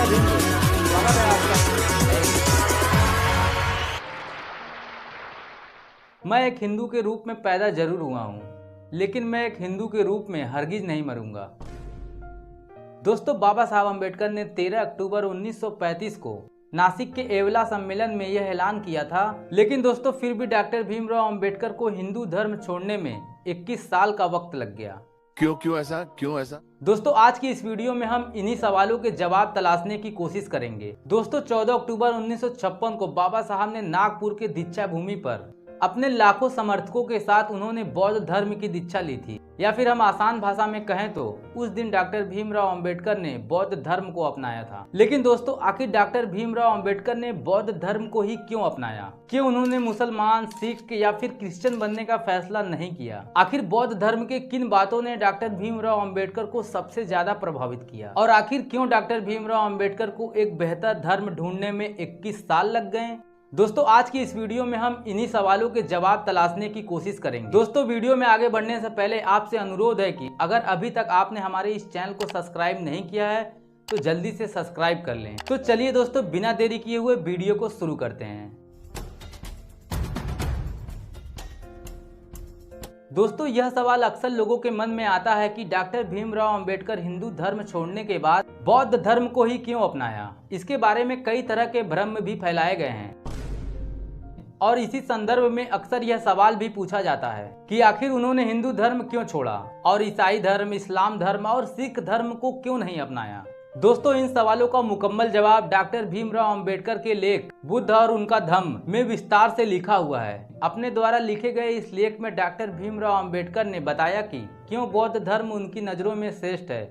भिंडो। स्वागत है आपका। मैं एक हिंदू के रूप में पैदा जरूर हुआ हूँ, लेकिन मैं एक हिंदू के रूप में हरगिज नहीं मरूंगा। दोस्तों, बाबा साहब अम्बेडकर ने 13 अक्टूबर 1935 को नासिक के एवला सम्मेलन में यह ऐलान किया था, लेकिन दोस्तों फिर भी डॉक्टर भीमराव अम्बेडकर को हिंदू धर्म छोड़ने में 21 साल का वक्त लग गया। क्यों ऐसा? दोस्तों, आज की इस वीडियो में हम इन्हीं सवालों के जवाब तलाशने की कोशिश करेंगे। दोस्तों, 14 अक्टूबर 1956 को बाबा साहब ने नागपुर के दीक्षा भूमि पर अपने लाखों समर्थकों के साथ उन्होंने बौद्ध धर्म की दीक्षा ली थी, या फिर हम आसान भाषा में कहें तो उस दिन डॉक्टर भीमराव अंबेडकर ने बौद्ध धर्म को अपनाया था। लेकिन दोस्तों, आखिर डॉक्टर भीमराव अंबेडकर ने बौद्ध धर्म को ही क्यों अपनाया? क्यों उन्होंने मुसलमान, सिख या फिर क्रिश्चियन बनने का फैसला नहीं किया? आखिर बौद्ध धर्म के किन बातों ने डॉक्टर भीमराव अंबेडकर को सबसे ज्यादा प्रभावित किया? और आखिर क्यों डॉक्टर भीमराव अंबेडकर को एक बेहतर धर्म ढूंढने में 21 साल लग गए? दोस्तों, आज की इस वीडियो में हम इन्हीं सवालों के जवाब तलाशने की कोशिश करेंगे। दोस्तों, वीडियो में आगे बढ़ने से पहले आपसे अनुरोध है कि अगर अभी तक आपने हमारे इस चैनल को सब्सक्राइब नहीं किया है तो जल्दी से सब्सक्राइब कर लें। तो चलिए दोस्तों, बिना देरी किए हुए वीडियो को शुरू करते हैं। दोस्तों, यह सवाल अक्सर लोगों के मन में आता है कि डॉक्टर भीमराव अंबेडकर हिंदू धर्म छोड़ने के बाद बौद्ध धर्म को ही क्यों अपनाया? इसके बारे में कई तरह के भ्रम भी फैलाए गए हैं और इसी संदर्भ में अक्सर यह सवाल भी पूछा जाता है कि आखिर उन्होंने हिंदू धर्म क्यों छोड़ा और ईसाई धर्म, इस्लाम धर्म और सिख धर्म को क्यों नहीं अपनाया? दोस्तों, इन सवालों का मुकम्मल जवाब डॉक्टर भीमराव अंबेडकर के लेख बुद्ध और उनका धम्म में विस्तार से लिखा हुआ है। अपने द्वारा लिखे गए इस लेख में डॉक्टर भीमराव अंबेडकर ने बताया कि क्यों बौद्ध धर्म उनकी नजरों में श्रेष्ठ है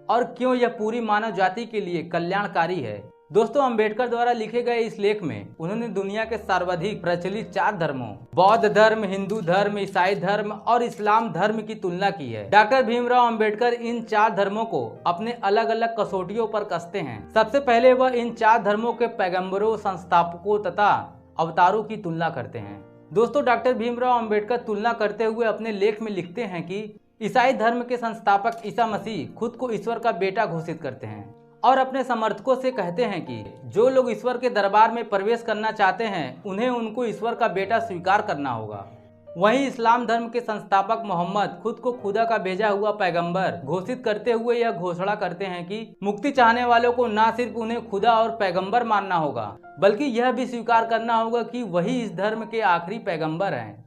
और क्यों यह पूरी मानव जाति के लिए कल्याणकारी है। दोस्तों, अंबेडकर द्वारा लिखे गए इस लेख में उन्होंने दुनिया के सर्वाधिक प्रचलित 4 धर्मों बौद्ध धर्म, हिंदू धर्म, ईसाई धर्म और इस्लाम धर्म की तुलना की है। डॉक्टर भीमराव अंबेडकर इन 4 धर्मों को अपने अलग अलग कसौटियों पर कसते हैं। सबसे पहले वह इन 4 धर्मों के पैगंबरों, संस्थापकों तथा अवतारों की तुलना करते हैं। दोस्तों, डॉक्टर भीमराव अंबेडकर तुलना करते हुए अपने लेख में लिखते हैं कि ईसाई धर्म के संस्थापक ईसा मसीह खुद को ईश्वर का बेटा घोषित करते हैं और अपने समर्थकों से कहते हैं कि जो लोग ईश्वर के दरबार में प्रवेश करना चाहते हैं उन्हें उनको ईश्वर का बेटा स्वीकार करना होगा। वहीं इस्लाम धर्म के संस्थापक मोहम्मद खुद को खुदा का भेजा हुआ पैगंबर घोषित करते हुए यह घोषणा करते हैं कि मुक्ति चाहने वालों को न सिर्फ उन्हें खुदा और पैगंबर मानना होगा, बल्कि यह भी स्वीकार करना होगा कि वही इस धर्म के आखिरी पैगंबर हैं।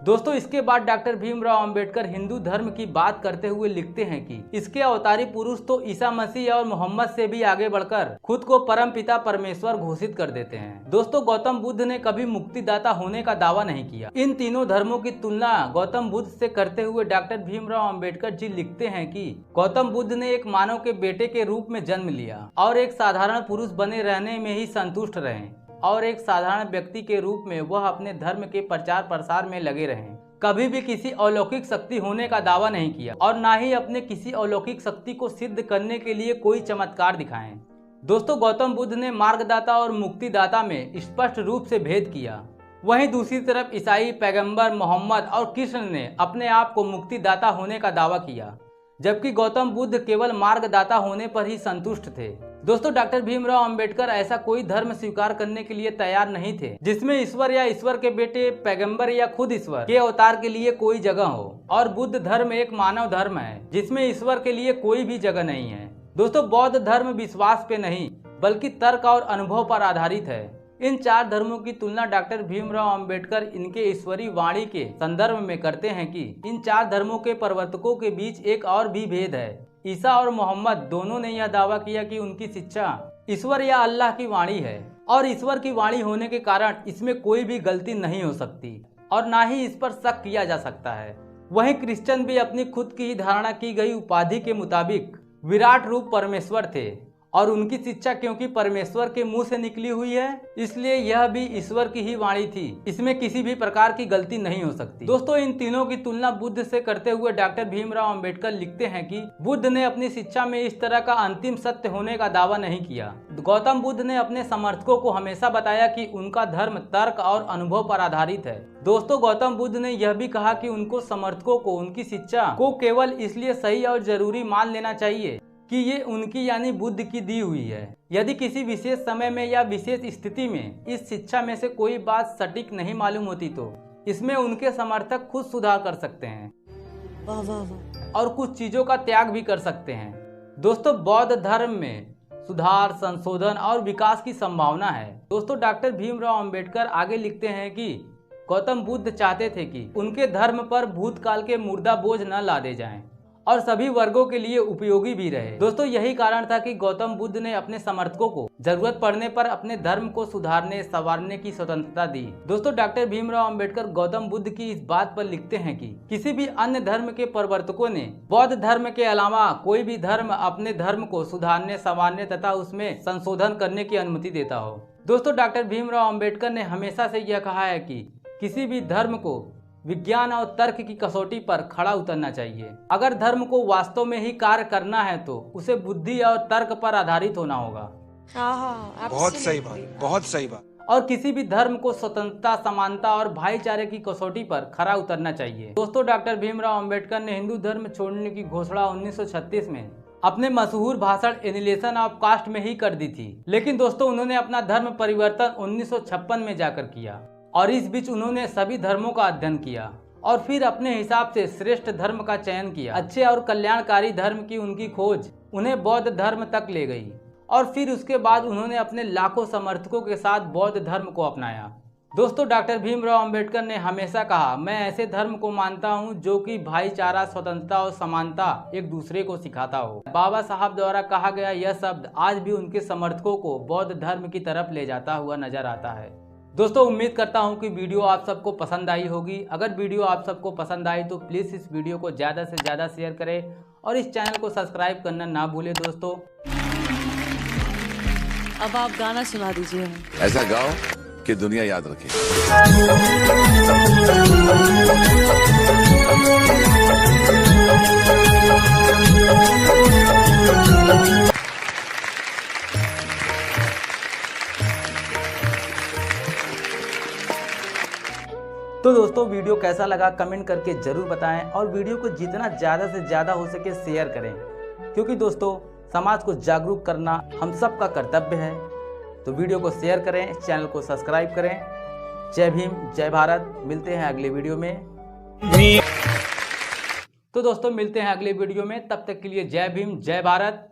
दोस्तों, इसके बाद डॉक्टर भीमराव अंबेडकर हिंदू धर्म की बात करते हुए लिखते हैं कि इसके अवतारी पुरुष तो ईसा मसीह और मोहम्मद से भी आगे बढ़कर खुद को परम पिता परमेश्वर घोषित कर देते हैं। दोस्तों, गौतम बुद्ध ने कभी मुक्तिदाता होने का दावा नहीं किया। इन तीनों धर्मों की तुलना गौतम बुद्ध से करते हुए डॉक्टर भीमराव अंबेडकर जी लिखते हैं कि गौतम बुद्ध ने एक मानव के बेटे के रूप में जन्म लिया और एक साधारण पुरुष बने रहने में ही संतुष्ट रहे और एक साधारण व्यक्ति के रूप में वह अपने धर्म के प्रचार प्रसार में लगे रहे। कभी भी किसी अलौकिक शक्ति होने का दावा नहीं किया और ना ही अपने किसी अलौकिक शक्ति को सिद्ध करने के लिए कोई चमत्कार दिखाएं। दोस्तों, गौतम बुद्ध ने मार्गदाता और मुक्तिदाता में स्पष्ट रूप से भेद किया। वहीं दूसरी तरफ ईसाई पैगंबर मोहम्मद और कृष्ण ने अपने आप को मुक्तिदाता होने का दावा किया, जबकि गौतम बुद्ध केवल मार्गदाता होने पर ही संतुष्ट थे। दोस्तों, डॉक्टर भीमराव अंबेडकर ऐसा कोई धर्म स्वीकार करने के लिए तैयार नहीं थे जिसमें ईश्वर या ईश्वर के बेटे, पैगंबर या खुद ईश्वर के अवतार के लिए कोई जगह हो। और बुद्ध धर्म एक मानव धर्म है जिसमें ईश्वर के लिए कोई भी जगह नहीं है। दोस्तों, बौद्ध धर्म विश्वास पे नहीं बल्कि तर्क और अनुभव पर आधारित है। इन 4 धर्मों की तुलना डॉक्टर भीमराव अंबेडकर इनके ईश्वरी वाणी के संदर्भ में करते हैं कि इन 4 धर्मों के प्रवर्तकों के बीच एक और भी भेद है। ईसा और मोहम्मद दोनों ने यह दावा किया कि उनकी शिक्षा ईश्वर या अल्लाह की वाणी है और ईश्वर की वाणी होने के कारण इसमें कोई भी गलती नहीं हो सकती और ना ही इस पर शक किया जा सकता है। वहीं क्रिश्चियन भी अपनी खुद की धारणा की गई उपाधि के मुताबिक विराट रूप परमेश्वर थे और उनकी शिक्षा क्योंकि परमेश्वर के मुंह से निकली हुई है, इसलिए यह भी ईश्वर की ही वाणी थी। इसमें किसी भी प्रकार की गलती नहीं हो सकती। दोस्तों, इन तीनों की तुलना बुद्ध से करते हुए डॉक्टर भीमराव अंबेडकर लिखते हैं कि बुद्ध ने अपनी शिक्षा में इस तरह का अंतिम सत्य होने का दावा नहीं किया। गौतम बुद्ध ने अपने समर्थकों को हमेशा बताया कि उनका धर्म तर्क और अनुभव पर आधारित है। दोस्तों, गौतम बुद्ध ने यह भी कहा कि उनको समर्थकों को उनकी शिक्षा को केवल इसलिए सही और जरूरी मान लेना चाहिए कि ये उनकी यानी बुद्ध की दी हुई है। यदि किसी विशेष समय में या विशेष स्थिति में इस शिक्षा में से कोई बात सटीक नहीं मालूम होती तो इसमें उनके समर्थक खुद सुधार कर सकते हैं और कुछ चीजों का त्याग भी कर सकते हैं। दोस्तों, बौद्ध धर्म में सुधार, संशोधन और विकास की संभावना है। दोस्तों, डॉक्टर भीमराव अंबेडकर आगे लिखते हैं कि गौतम बुद्ध चाहते थे कि उनके धर्म पर भूतकाल के मुर्दा बोझ न लादे जाएं और सभी वर्गों के लिए उपयोगी भी रहे। दोस्तों, यही कारण था कि गौतम बुद्ध ने अपने समर्थकों को जरूरत पड़ने पर अपने धर्म को सुधारने संवारने की स्वतंत्रता दी। दोस्तों, डॉक्टर भीमराव अंबेडकर गौतम बुद्ध की इस बात पर लिखते हैं कि किसी भी अन्य धर्म के प्रवर्तकों ने बौद्ध धर्म के अलावा कोई भी धर्म अपने धर्म को सुधारने संवारने तथा उसमें संशोधन करने की अनुमति देता हो। दोस्तों, डॉक्टर भीमराव अंबेडकर ने हमेशा से यह कहा है कि किसी भी धर्म को विज्ञान और तर्क की कसौटी पर खड़ा उतरना चाहिए। अगर धर्म को वास्तव में ही कार्य करना है तो उसे बुद्धि और तर्क पर आधारित होना होगा। बहुत सही बात, बहुत सही बात। और किसी भी धर्म को स्वतंत्रता, समानता और भाईचारे की कसौटी पर खरा उतरना चाहिए। दोस्तों, डॉक्टर भीमराव अंबेडकर ने हिंदू धर्म छोड़ने की घोषणा 1936 में अपने मशहूर भाषण एनिहिलेशन ऑफ कास्ट में ही कर दी थी। लेकिन दोस्तों, उन्होंने अपना धर्म परिवर्तन 1956 में जाकर किया और इस बीच उन्होंने सभी धर्मों का अध्ययन किया और फिर अपने हिसाब से श्रेष्ठ धर्म का चयन किया। अच्छे और कल्याणकारी धर्म की उनकी खोज उन्हें बौद्ध धर्म तक ले गई और फिर उसके बाद उन्होंने अपने लाखों समर्थकों के साथ बौद्ध धर्म को अपनाया। दोस्तों, डॉक्टर भीमराव अंबेडकर ने हमेशा कहा, मैं ऐसे धर्म को मानता हूं जो कि भाईचारा, स्वतंत्रता और समानता एक दूसरे को सिखाता हो। बाबा साहब द्वारा कहा गया यह शब्द आज भी उनके समर्थकों को बौद्ध धर्म की तरफ ले जाता हुआ नजर आता है। दोस्तों, उम्मीद करता हूं कि वीडियो आप सबको पसंद आई होगी। अगर वीडियो आप सबको पसंद आई तो प्लीज़ इस वीडियो को ज़्यादा से ज़्यादा शेयर करें और इस चैनल को सब्सक्राइब करना ना भूलें। दोस्तों, अब आप गाना सुना दीजिए। ऐसा गाओ कि दुनिया याद रखे। तो दोस्तों, वीडियो कैसा लगा कमेंट करके जरूर बताएं और वीडियो को जितना ज़्यादा से ज़्यादा हो सके शेयर करें, क्योंकि दोस्तों समाज को जागरूक करना हम सब का कर्तव्य है। तो वीडियो को शेयर करें, चैनल को सब्सक्राइब करें। जय भीम, जय भारत। मिलते हैं अगले वीडियो में। तो दोस्तों, मिलते हैं अगले वीडियो में। तब तक के लिए जय भीम, जय भारत।